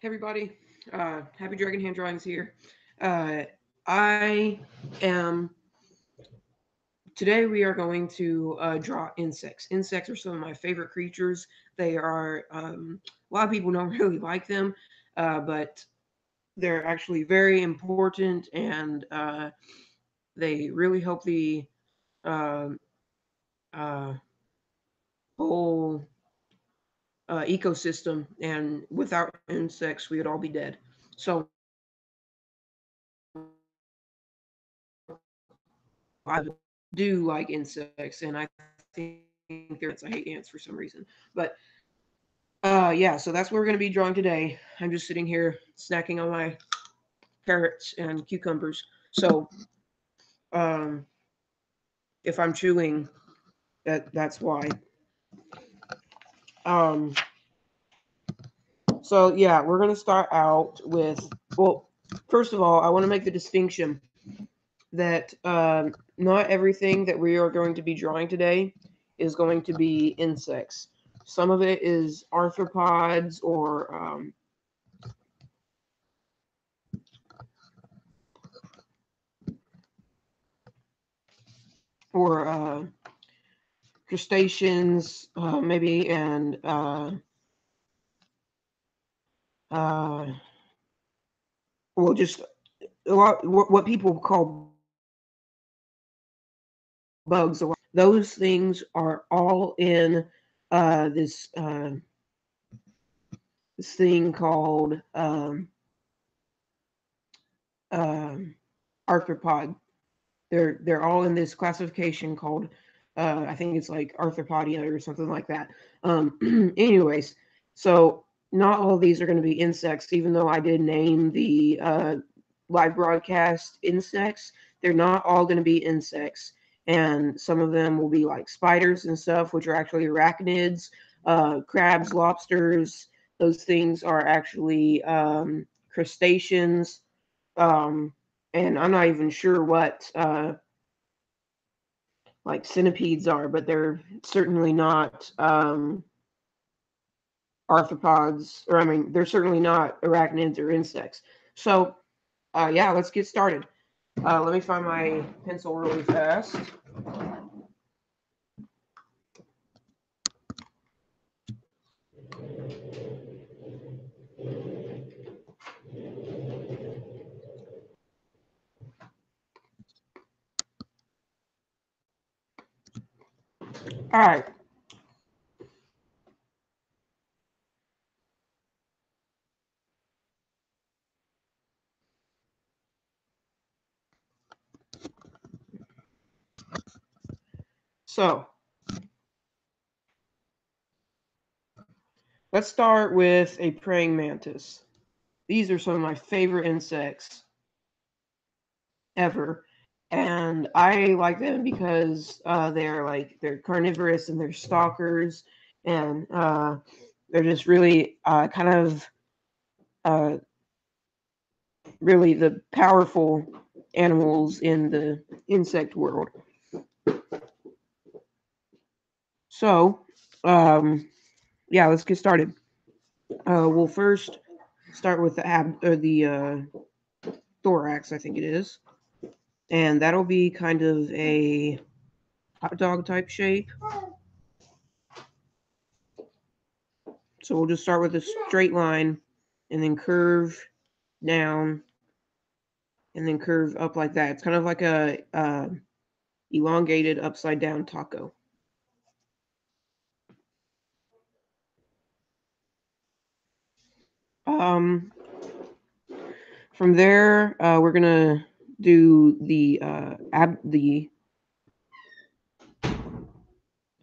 Hey everybody, Happy Dragon Hand Drawings here. Uh, I am today we are going to draw insects. Insects are some of my favorite creatures. They are a lot of people don't really like them, but they're actually very important, and they really help the uh, uh, whole ecosystem. And without insects, we would all be dead. So I do like insects, and I think they're ants. I hate ants for some reason, but yeah. So that's what we're gonna be drawing today. I'm just sitting here snacking on my carrots and cucumbers. So um, if I'm chewing, that's why. Um, so yeah, we're gonna start out with well. First of all, I want to make the distinction that not everything that we are going to be drawing today is going to be insects. Some of it is arthropods or crustaceans, maybe, and uh, well, just a lot what people call bugs. Those things are all in this thing called um, arthropod. They're all in this classification called I think it's like arthropodia or something like that. Anyways, so not all of these are going to be insects, even though I did name the live broadcast insects. They're not all going to be insects, and some of them will be like spiders and stuff, which are actually arachnids, crabs, lobsters. Those things are actually crustaceans, um, and I'm not even sure what like centipedes are, but they're certainly not arthropods, or I mean, they're certainly not arachnids or insects. So, yeah, let's get started. Let me find my pencil really fast. All right. So let's start with a praying mantis. These are some of my favorite insects ever. And I like them because they're carnivorous and they're stalkers, and they're just really kind of uh, really the powerful animals in the insect world. So, um, yeah, let's get started. We'll first start with the thorax, I think it is, and that'll be kind of a hot dog type shape. So we'll just start with a straight line, and then curve down, and then curve up like that. It's kind of like a elongated upside down taco. Um, from there, we're gonna do the. I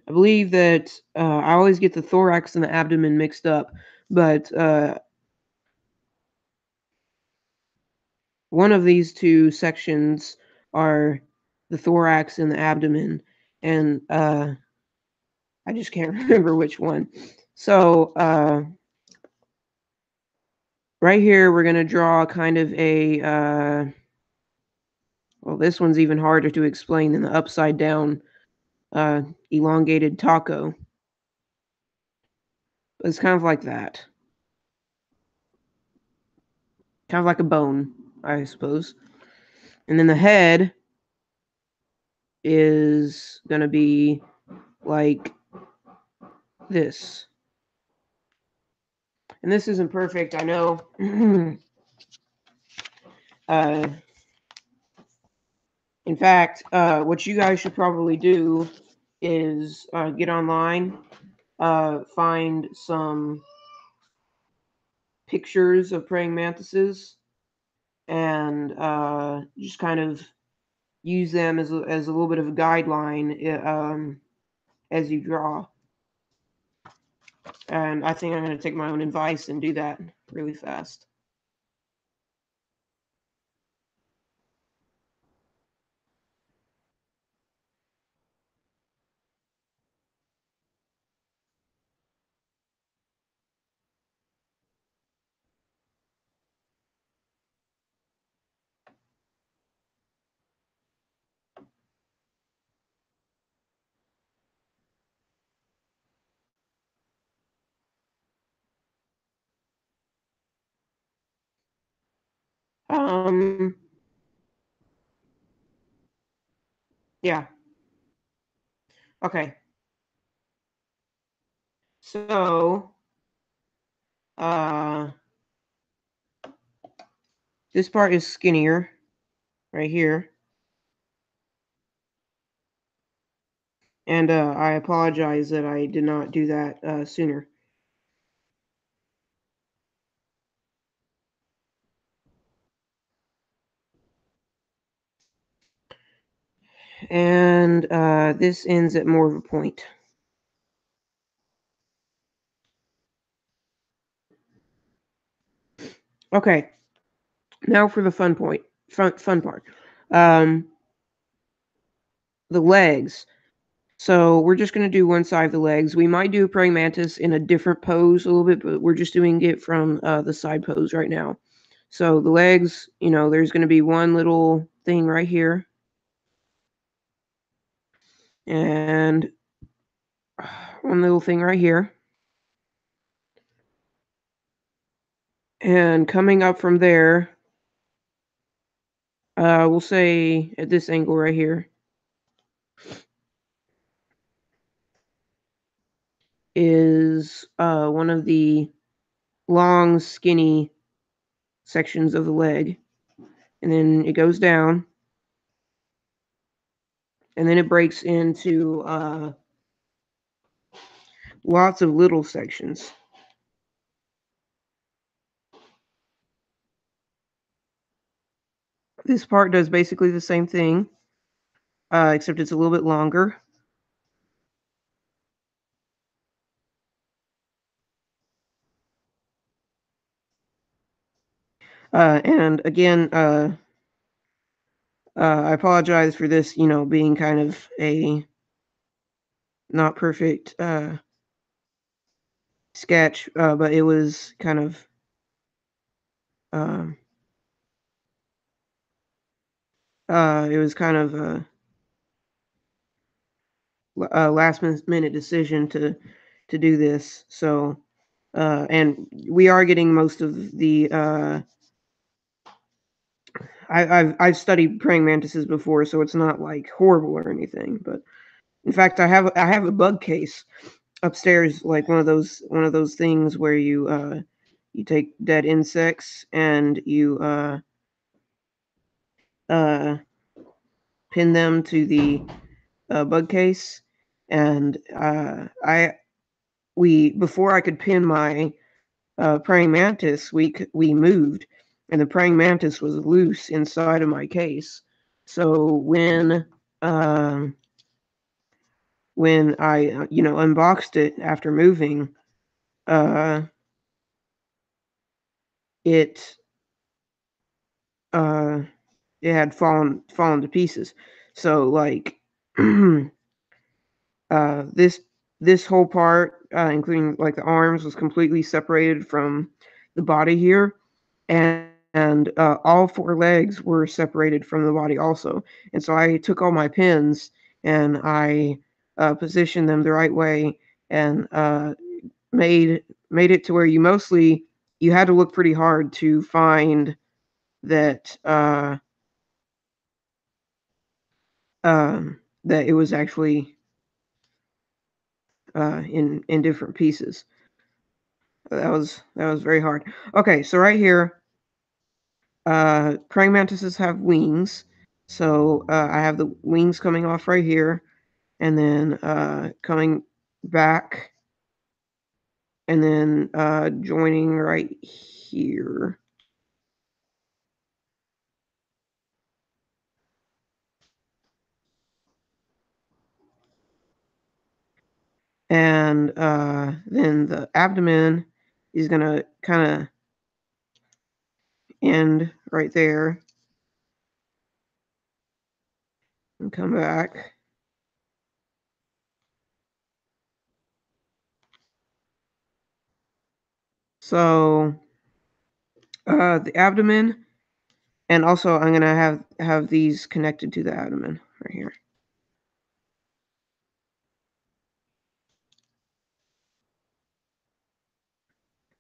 believe that I always get the thorax and the abdomen mixed up, but one of these two sections are the thorax and the abdomen, and I just can't remember which one. So right here, we're gonna draw kind of a well, this one's even harder to explain than the upside down uh, elongated taco. It's kind of like that. kind of like a bone, I suppose. And then the head is going to be like this. And this isn't perfect, I know. In fact, what you guys should probably do is get online, find some pictures of praying mantises, and just kind of use them as a little bit of a guideline as you draw. And I think I'm going to take my own advice and do that really fast. Yeah. Okay. So, this part is skinnier right here. And I apologize that I did not do that sooner. And this ends at more of a point. Okay, now for the fun part. The legs. So we're just going to do one side of the legs. We might do a praying mantis in a different pose a little bit, but we're just doing it from the side pose right now. So the legs, there's going to be one little thing right here. And one little thing right here. And coming up from there, we'll say at this angle right here, is one of the long, skinny sections of the leg. And then it goes down. And then it breaks into lots of little sections. This part does basically the same thing, except it's a little bit longer. And again, I apologize for this, being kind of a not perfect sketch, but it was kind of a last minute decision to do this. So, and we are getting most of the. I've studied praying mantises before, so it's not like horrible or anything. But in fact, I have a bug case upstairs, like one of those things where you take dead insects and you pin them to the bug case, and before I could pin my praying mantis, we moved, and the praying mantis was loose inside of my case. So when I unboxed it after moving, it it had fallen to pieces. So like this whole part, including like the arms, was completely separated from the body here, and all four legs were separated from the body also. And so I took all my pins and I positioned them the right way, and made it to where you had to look pretty hard to find that that it was actually in different pieces. That was very hard. Okay, so right here, praying mantises have wings. So I have the wings coming off right here, and then coming back, and then joining right here. And then the abdomen is gonna kind of end right there and come back. So the abdomen, and also I'm gonna have these connected to the abdomen right here.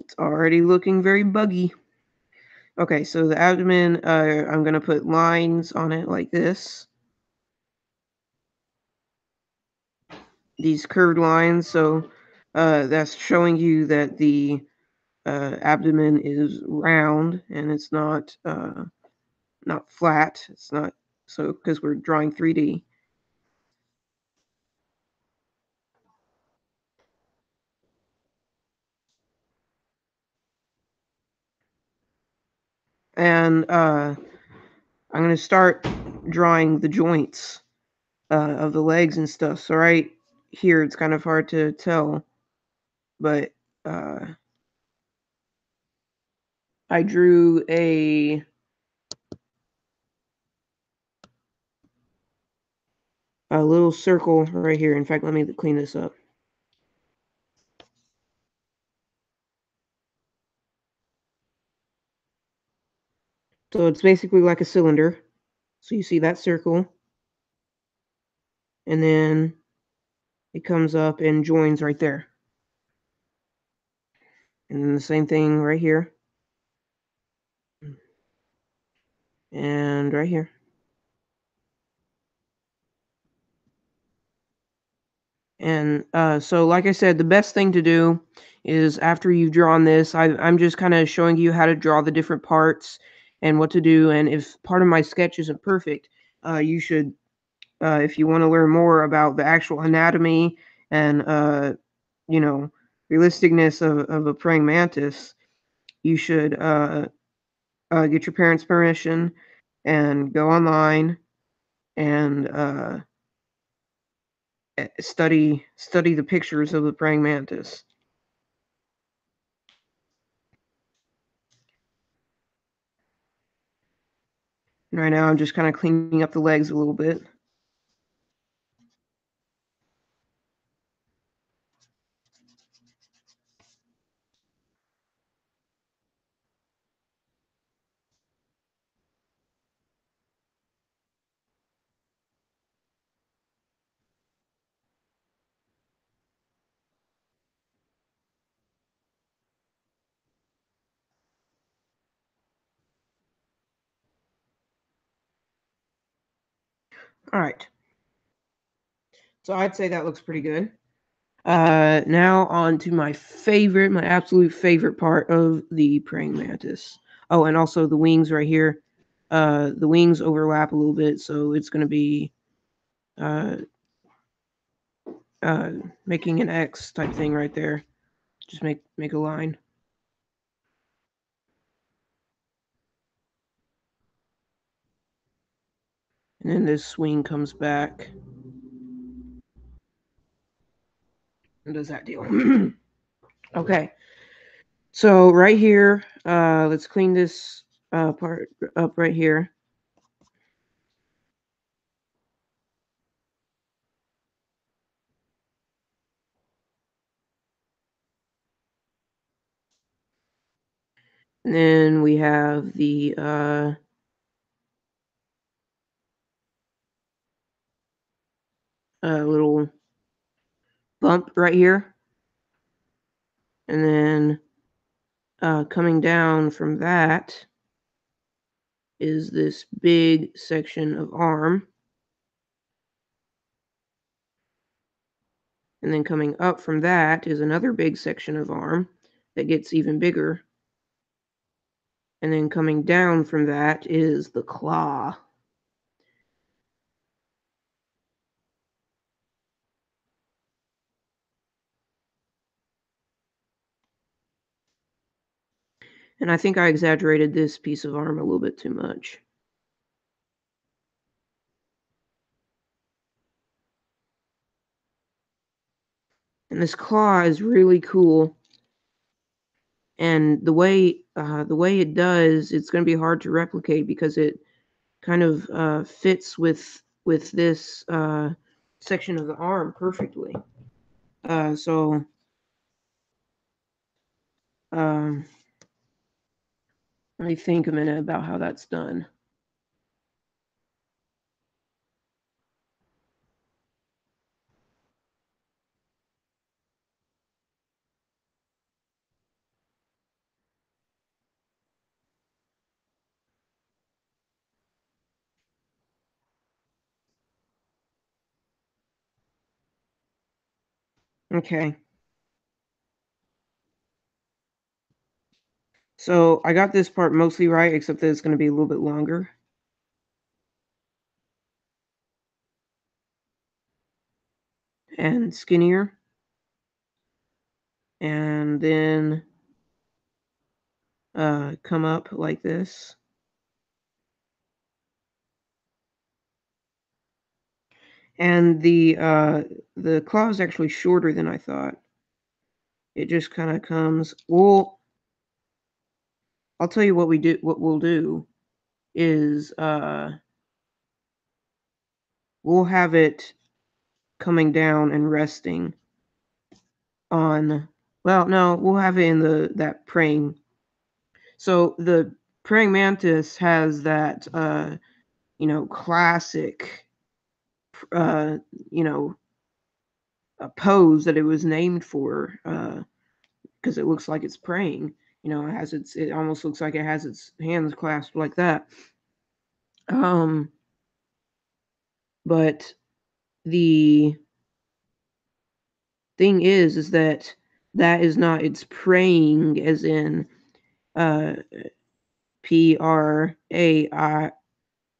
It's already looking very buggy. Okay, so the abdomen, I'm gonna put lines on it like this. These curved lines, so that's showing you that the abdomen is round and it's not flat. It's not, so because we're drawing 3D. And I'm going to start drawing the joints of the legs and stuff. So right here, it's kind of hard to tell, but I drew a little circle right here. In fact, let me clean this up. So it's basically like a cylinder. So you see that circle, and then it comes up and joins right there. And then the same thing right here. And right here. And so, like I said, the best thing to do is after you've drawn this, I'm just kind of showing you how to draw the different parts and what to do. And if part of my sketch isn't perfect, you should, if you want to learn more about the actual anatomy and, you know, realisticness of a praying mantis, you should get your parents' permission and go online and study the pictures of the praying mantis. And right now I'm just kind of cleaning up the legs a little bit. All right. So I'd say that looks pretty good. Now on to my absolute favorite part of the praying mantis. Oh, and also the wings right here. The wings overlap a little bit, so it's going to be uh, uh, making an X type thing right there. Just make a line. And then this wing comes back and does that deal. Okay. So right here, let's clean this part up right here. And then we have the little bump right here. And then coming down from that, is this big section of arm. And then coming up from that is another big section of arm that gets even bigger. And then coming down from that is the claw. And I think I exaggerated this piece of arm a little bit too much. And this claw is really cool. And the way it does, it's going to be hard to replicate because it kind of fits with this section of the arm perfectly. So let me think a minute about how that's done. Okay. So I got this part mostly right, except that it's going to be a little bit longer. And skinnier. And then come up like this. And the claw is actually shorter than I thought. It just kind of comes. Well, I'll tell you what we do. What we'll do is we'll have it coming down and resting on. Well, no, we'll have it in that praying. So the praying mantis has that classic you know a pose that it was named for because it looks like it's praying. It almost looks like it has its hands clasped like that. But the thing is that is not its praying as in P-R-A-I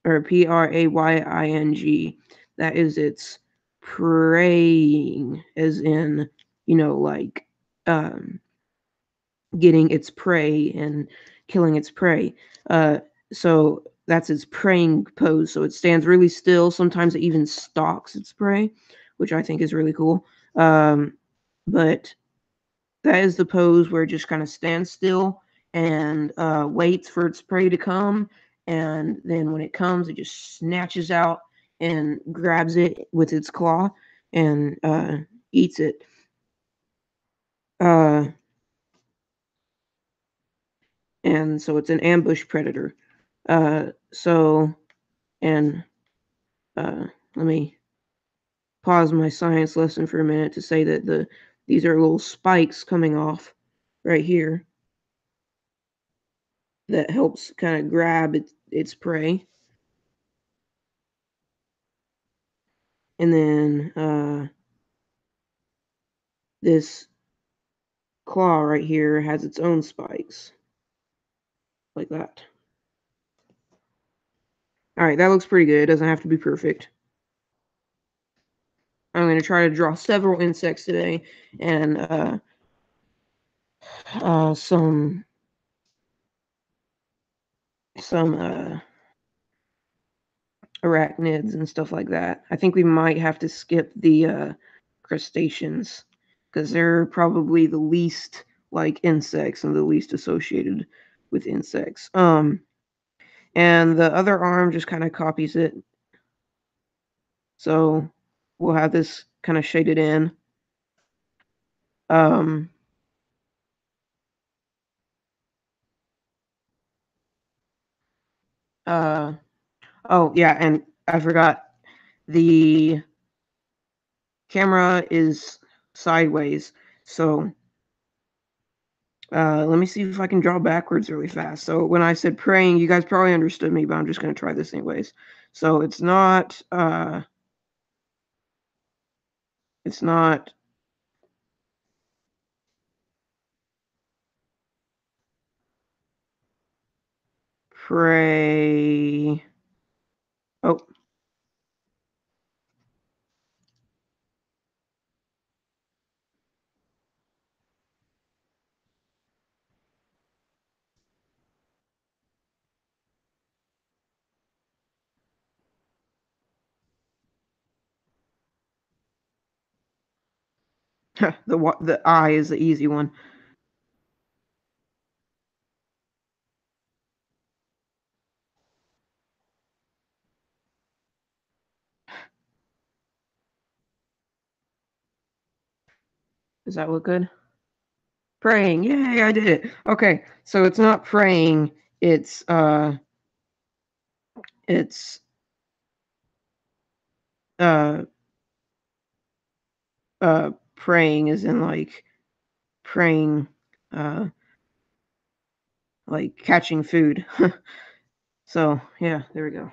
or P-R-A-Y-I-N-G. That is its praying as in, like getting its prey and killing its prey. So that's its praying pose. So it stands really still. Sometimes it even stalks its prey, which I think is really cool. But that is the pose where it just kind of stands still and waits for its prey to come. And then when it comes, it just snatches out and grabs it with its claw and eats it. And so it's an ambush predator. So, and let me pause my science lesson for a minute to say that these are little spikes coming off right here that helps kind of grab its prey. And then this claw right here has its own spikes, like that. All right, that looks pretty good. It doesn't have to be perfect. I'm going to try to draw several insects today and some arachnids and stuff like that. I think we might have to skip the crustaceans because they're probably the least like insects and the least associated with insects. And the other arm just kind of copies it. So we'll have this kind of shaded in. Um, oh yeah, and I forgot the camera is sideways, so Let me see if I can draw backwards really fast. So when I said praying, you guys probably understood me, but I'm just going to try this anyways. So it's not pray. Oh, the I is the easy one. Does that look good? Praying. Yay, I did it. Okay. So it's not praying, it's it's uh praying is in like praying like catching food. So, yeah, there we go.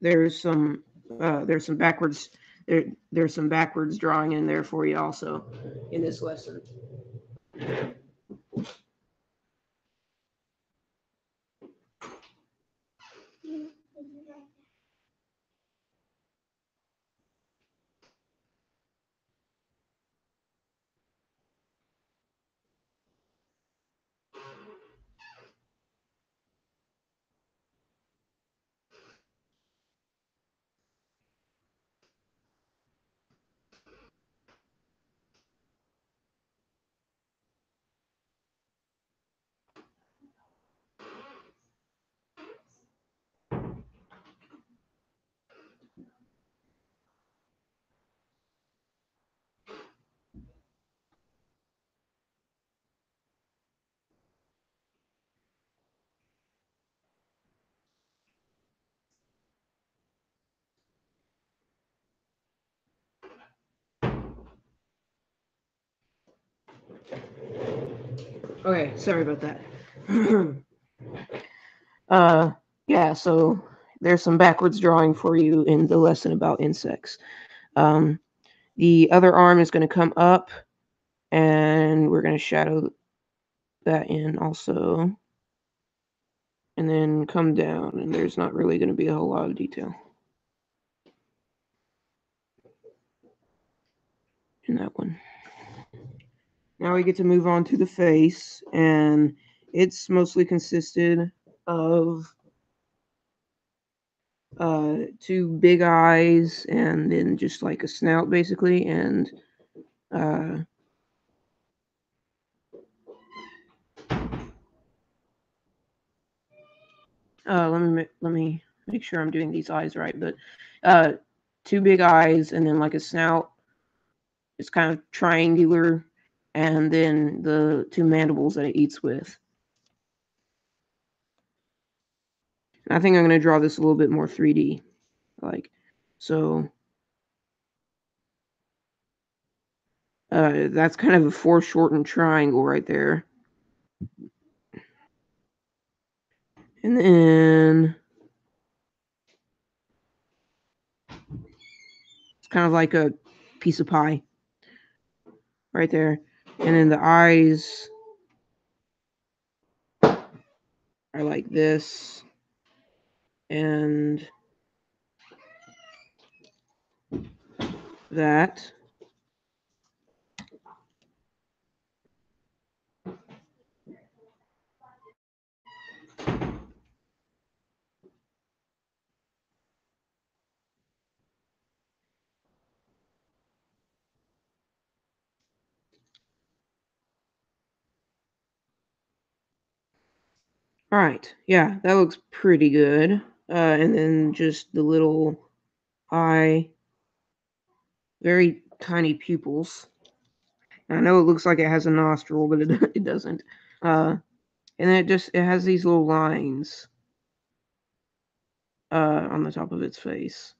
There's some backwards there's some backwards drawing in there for you also in this lesson. Okay, sorry about that. Yeah, so there's some backwards drawing for you in the lesson about insects. Um, the other arm is going to come up, and we're going to shadow that in also, and then come down, and there's not really going to be a whole lot of detail in that one. Now we get to move on to the face, and it's mostly consisted of two big eyes and then just like a snout basically, and uh, let me make sure I'm doing these eyes right, but uh, two big eyes and then like a snout. It's kind of triangular, and then the two mandibles that it eats with. And I think I'm going to draw this a little bit more 3D, like so. That's kind of a foreshortened triangle right there. And then it's kind of like a piece of pie right there. And then the eyes are like this. And that. All right. Yeah, that looks pretty good. And then just the little eye, very tiny pupils. I know it looks like it has a nostril, but it doesn't. And then it has these little lines on the top of its face.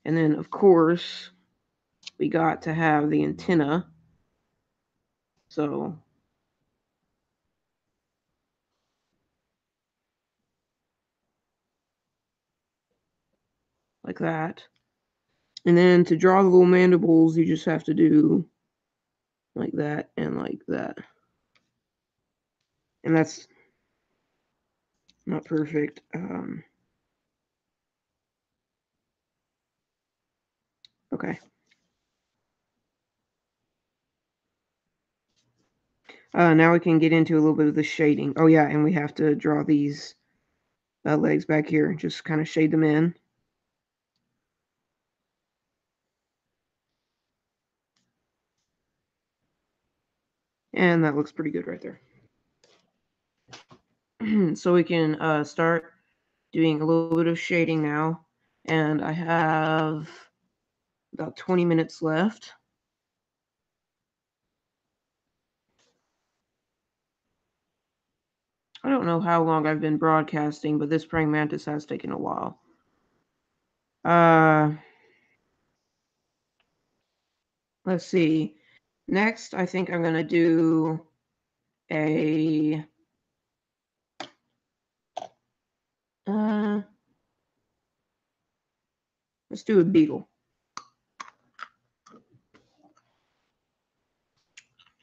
And then, of course, we got to have the antenna. So like that. And then to draw the little mandibles, you just have to do like that and like that. And that's not perfect. Okay. Now we can get into a little bit of the shading. Oh yeah, and we have to draw these legs back here. Just kind of shade them in. And that looks pretty good right there. So we can start doing a little bit of shading now. And I have about 20 minutes left. I don't know how long I've been broadcasting, but this praying mantis has taken a while. Let's see. Next, I think I'm going to do a let's do a beetle.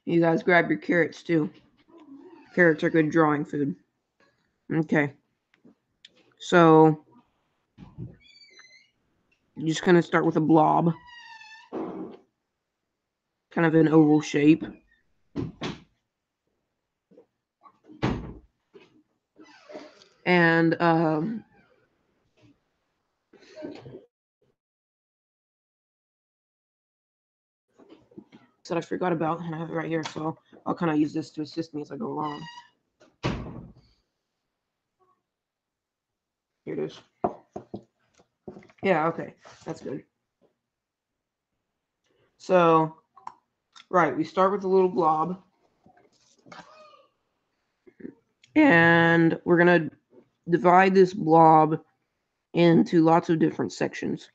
You guys grab your carrots too. Carrots are good drawing food. Okay. So you're just going to start with a blob. Kind of an oval shape. And that I forgot about, and I have it right here, so I'll kind of use this to assist me as I go along. Here it is. Yeah, okay, that's good. So, right, we start with a little blob, and we're going to divide this blob into lots of different sections.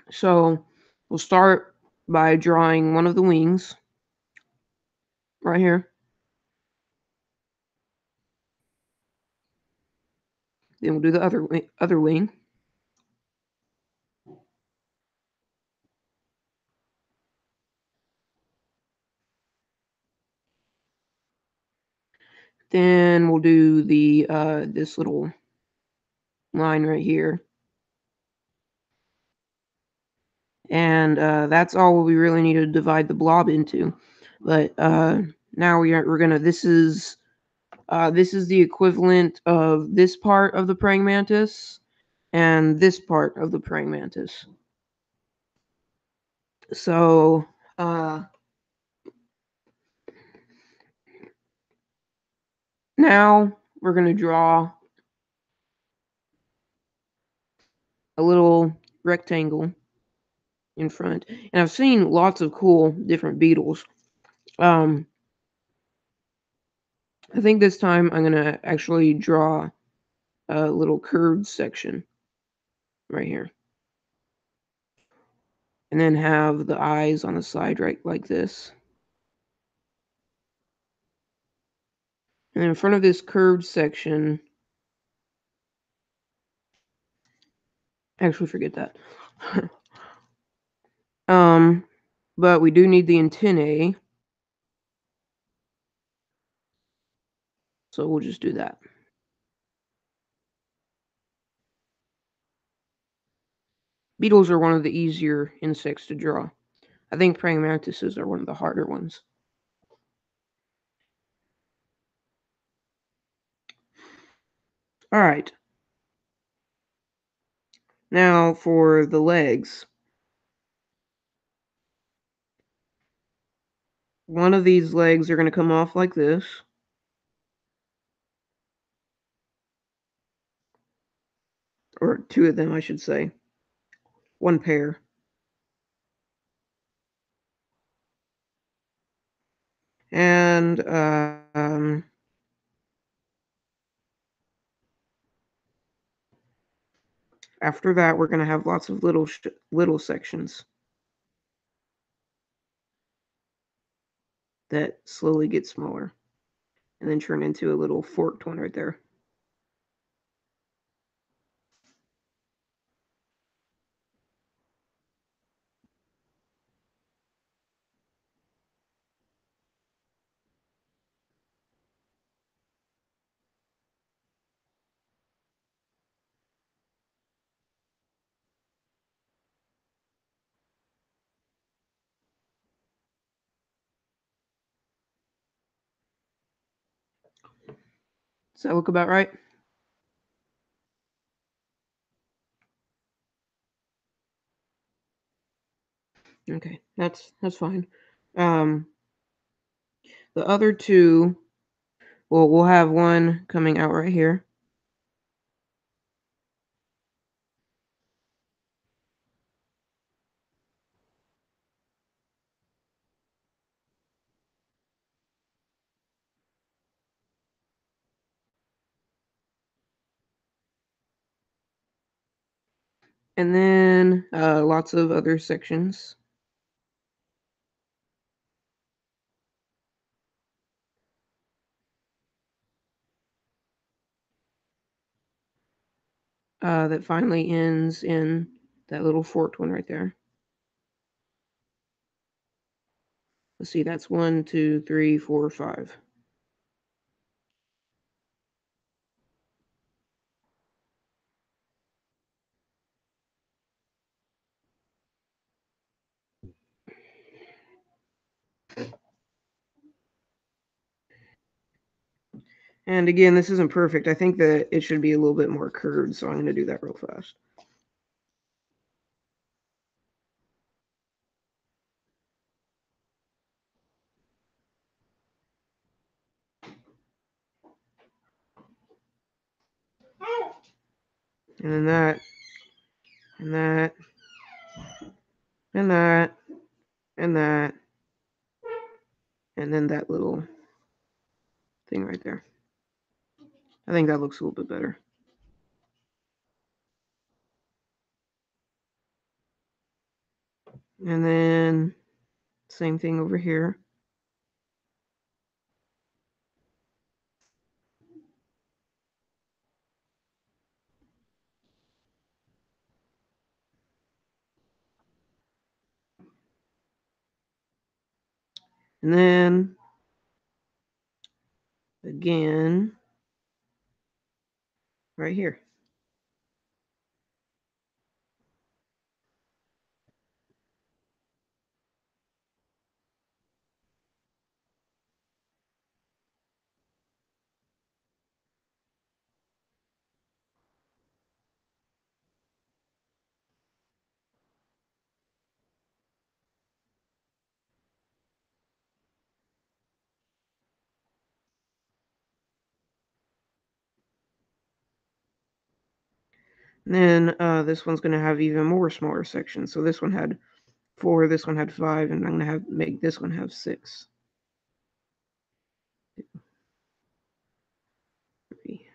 So, we'll start by drawing one of the wings right here. Then we'll do the other wing. Then we'll do the this little line right here. And that's all we really need to divide the blob into. But now we're gonna. This is the equivalent of this part of the praying mantis and this part of the praying mantis. So now we're gonna draw a little rectangle in front. And I've seen lots of cool different beetles. I think this time I'm gonna actually draw a little curved section right here. And then have the eyes on the side right like this. And in front of this curved section, actually forget that. But we do need the antennae. So we'll just do that. Beetles are one of the easier insects to draw. I think praying mantises are one of the harder ones. All right. Now for the legs. One of these legs are going to come off like this. Or two of them, I should say. One pair. And after that, we're going to have lots of little sections. that slowly gets smaller and then turn into a little forked one right there. Does that look about right? Okay, that's fine. The other two, well, we'll have one coming out right here. And then lots of other sections. That finally ends in that little forked one right there. Let's see, that's 1, 2, 3, 4, 5. And again, this isn't perfect. I think that it should be a little bit more curved, so I'm going to do that real fast. And then that, and that, and that, and that, and then that little thing right there. I think that looks a little bit better. And then same thing over here. And then again, right here. And then this one's going to have even more smaller sections. So this one had 4, this one had 5, and I'm going to have make this one have 6. 3,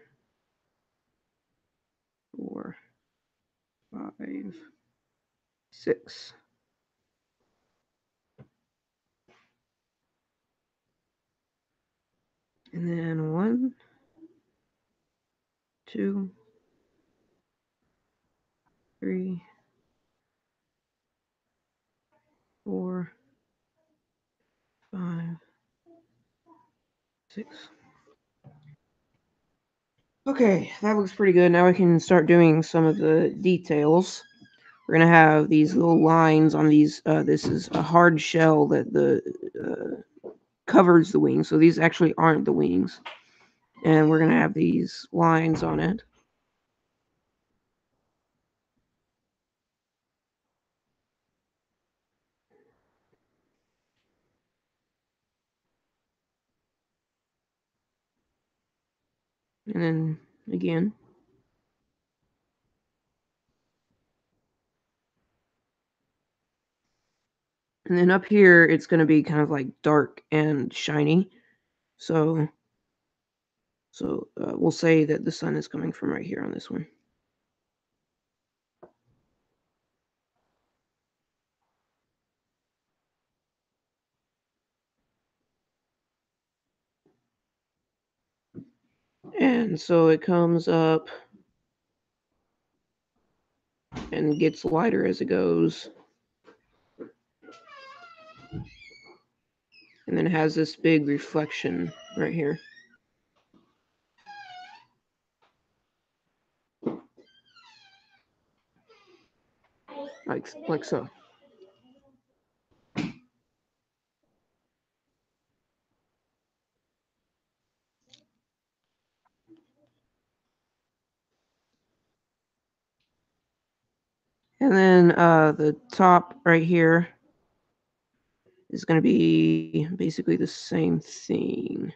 4, 5, 6. And then 1, 2, 3, 4, 5, 6. Okay, that looks pretty good. Now we can start doing some of the details. We're gonna have these little lines on these. This is a hard shell that the covers the wings. So these actually aren't the wings, and we're gonna have these lines on it. And then again. And then up here, it's going to be kind of like dark and shiny. So we'll say that the sun is coming from right here on this one. And so it comes up and gets lighter as it goes. And then it has this big reflection right here. Like so. And then the top right here is going to be basically the same thing.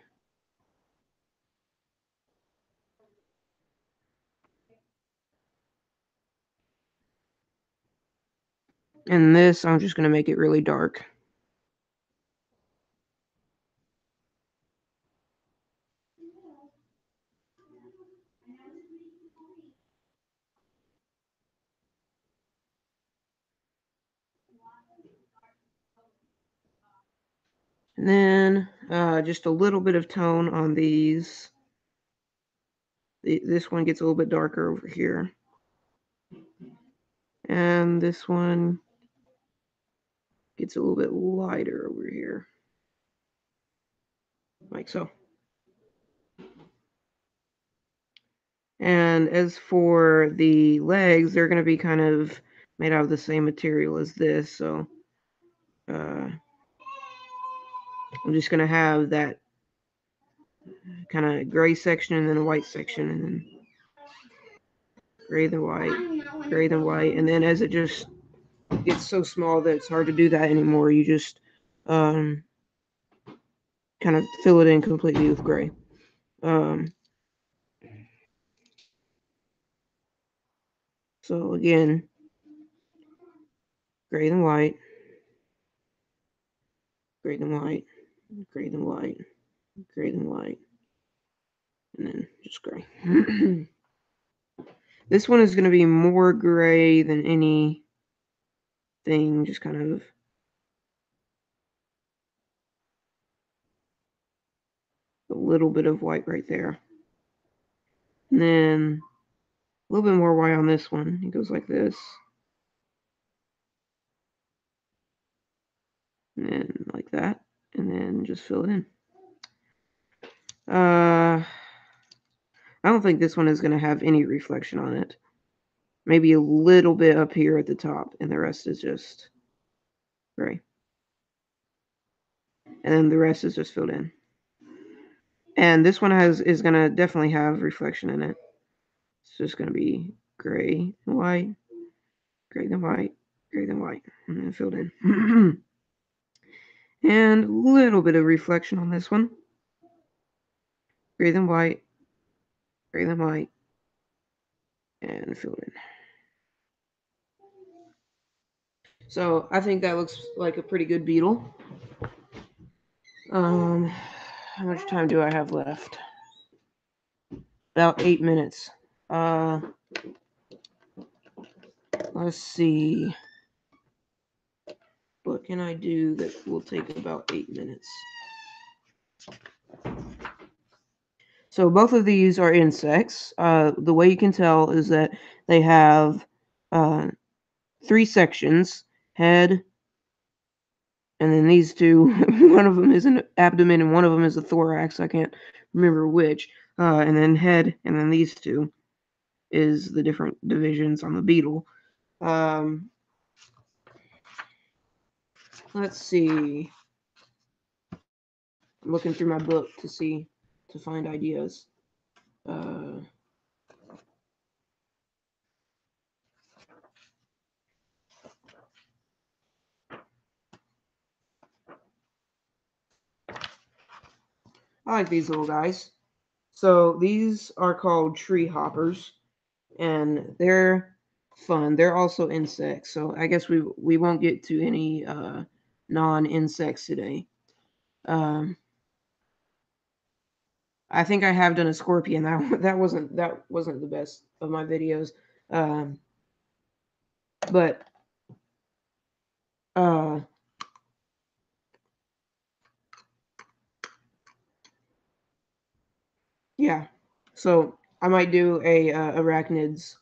And this, I'm just going to make it really dark. And then just a little bit of tone on these. This one gets a little bit darker over here. And this one gets a little bit lighter over here. Like so. And as for the legs, they're going to be kind of made out of the same material as this. So I'm just going to have that kind of gray section and then a white section, and then gray then white, gray then white. And then as it just gets so small that it's hard to do that anymore, you just kind of fill it in completely with gray. So again, gray then white, gray then white, gray then white, gray then white, and then just gray. This one is going to be more gray than anything, just kind of a little bit of white right there. And then a little bit more white on this one. It goes like this. And then like that. And then just fill it in. I don't think this one is going to have any reflection on it. Maybe a little bit up here at the top, and the rest is just gray. And then the rest is just filled in. And this one is going to definitely have reflection in it. It's just going to be gray and white, gray then white, gray then white, and then filled in. And a little bit of reflection on this one. Gray then white, gray then white, and filled in. So I think that looks like a pretty good beetle. How much time do I have left? About 8 minutes. Let's see. What can I do that will take about 8 minutes? So both of these are insects. The way you can tell is that they have 3 sections: head, and then these two. One of them is an abdomen, and one of them is a thorax. I can't remember which. And then head, and then these two is the different divisions on the beetle. Let's see. I'm looking through my book to find ideas. I like these little guys. So these are called tree hoppers, and they're fun. They're also insects, so I guess we won't get to any non-insects today. I think I have done a scorpion. That wasn't the best of my videos, but yeah. So I might do a arachnids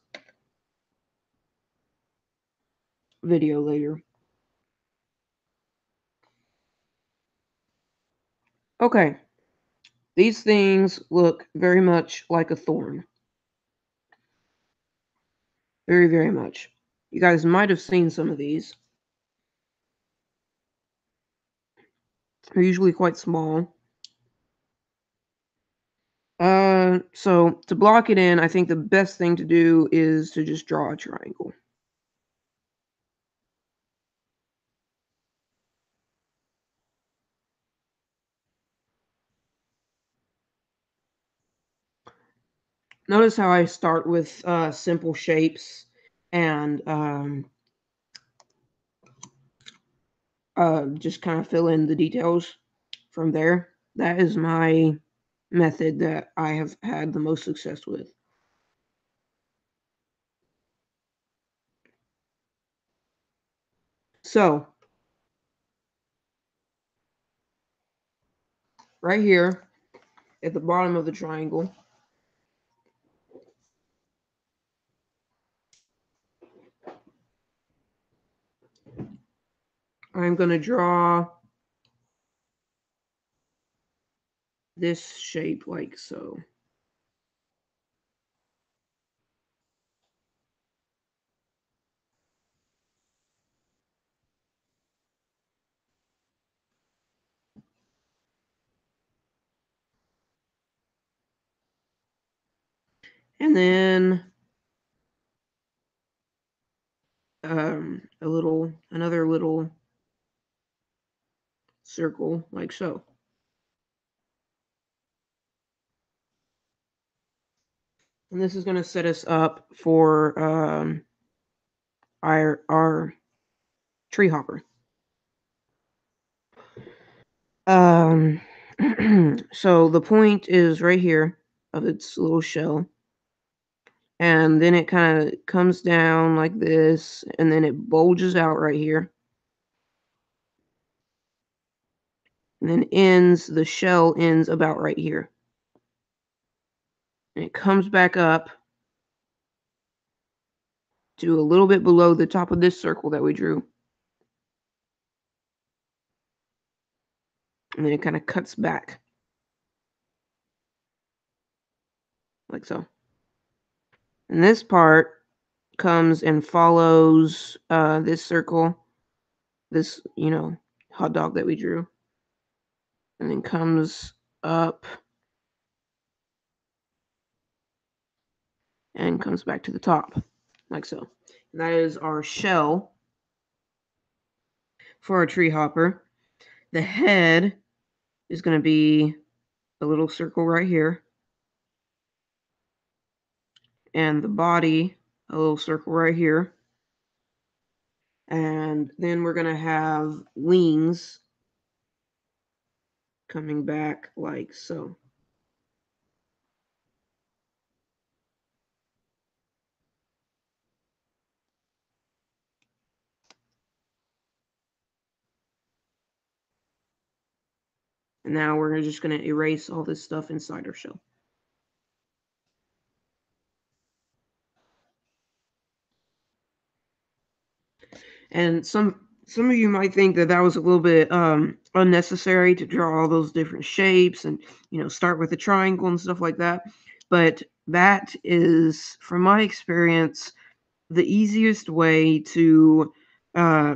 video later. Okay, these things look very much like a thorn. Very, very much. You guys might have seen some of these. They're usually quite small. So to block it in, I think the best thing to do is to just draw a triangle. Notice how I start with simple shapes and just kind of fill in the details from there. That is my method that I have had the most success with. So, right here at the bottom of the triangle, I'm going to draw this shape like so. And then another little circle like so. And this is going to set us up for our tree hopper. So the point is right here of its little shell. And then it kind of comes down like this, and then it bulges out right here. And then the shell ends about right here. And it comes back up to a little bit below the top of this circle that we drew. And then it kind of cuts back. Like so. And this part comes and follows this circle, this, hot dog that we drew. And then comes up and comes back to the top, like so. And that is our shell for our tree hopper. The head is going to be a little circle right here. And the body, a little circle right here. And then we're going to have wings coming back like so. And now we're just going to erase all this stuff inside our shell. And some of you might think that was a little bit unnecessary to draw all those different shapes and start with a triangle and stuff like that. But that is, from my experience, the easiest way to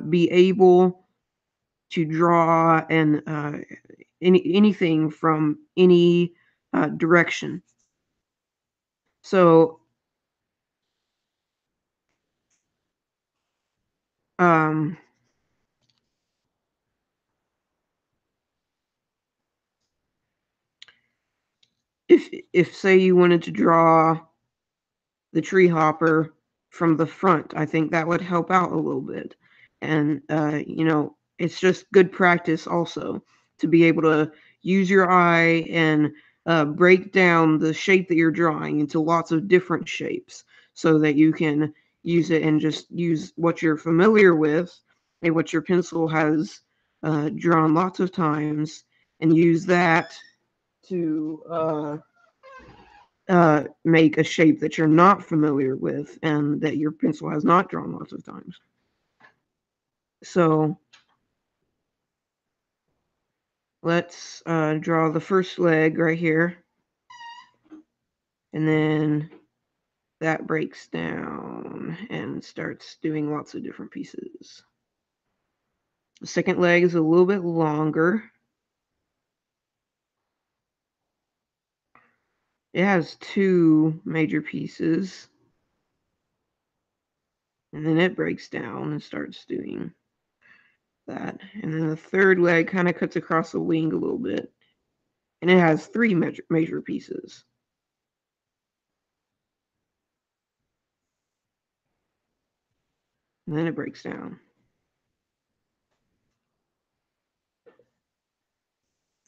be able to draw and anything from any direction. So if say you wanted to draw the tree hopper from the front, I think that would help out a little bit. And it's just good practice also to be able to use your eye and break down the shape that you're drawing into lots of different shapes so that you can use it and just use what you're familiar with and what your pencil has drawn lots of times, and use that to make a shape that you're not familiar with and that your pencil has not drawn lots of times. So let's draw the first leg right here. And then that breaks down and starts doing lots of different pieces. The second leg is a little bit longer. It has two major pieces. And then it breaks down and starts doing that. And then the third leg kind of cuts across the wing a little bit. And it has three major pieces. And then it breaks down.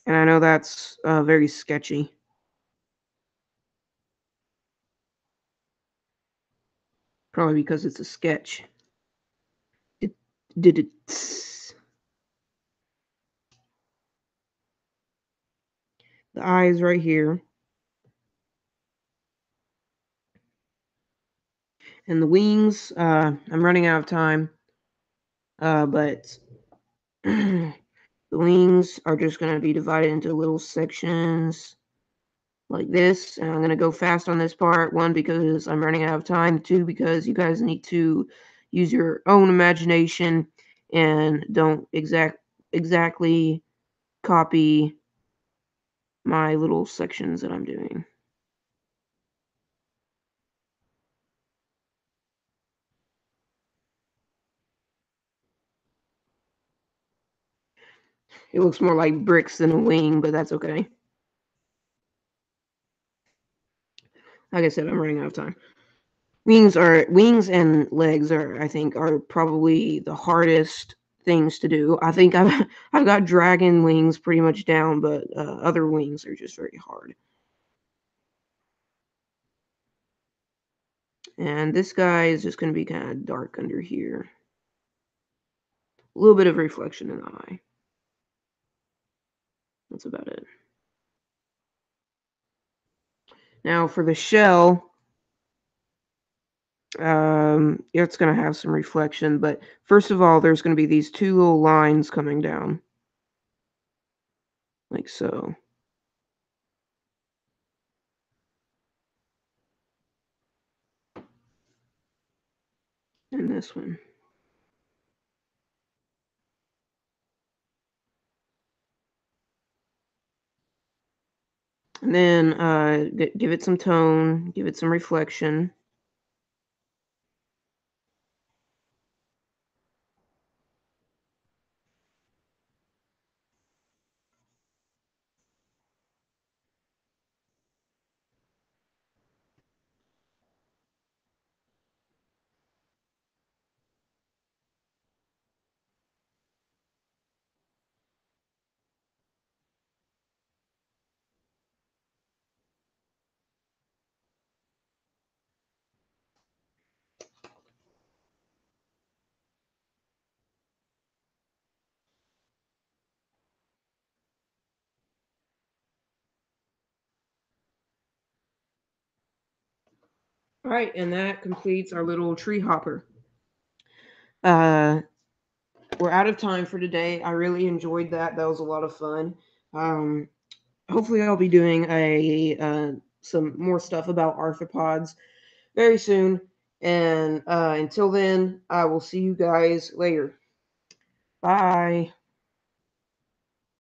And I know that's very sketchy. Probably because it's a sketch. It did it. The eyes right here. And the wings, I'm running out of time. But the wings are just going to be divided into little sections like this. And I'm going to go fast on this part. One, because I'm running out of time. Two, because you guys need to use your own imagination and don't exactly copy my little sections that I'm doing. It looks more like bricks than a wing, but that's okay. Like I said, I'm running out of time. Wings and legs I think are probably the hardest things to do. I think I've got dragon wings pretty much down, but other wings are just very hard. And this guy is just going to be kind of dark under here. A little bit of reflection in the eye. That's about it. Now for the shell, it's going to have some reflection, but first of all, there's going to be these two little lines coming down. Like so. And this one. And then give it some tone, give it some reflection. All right, and that completes our little tree hopper. We're out of time for today. I really enjoyed that. That was a lot of fun. Hopefully, I'll be doing some more stuff about arthropods very soon. And until then, I will see you guys later. Bye.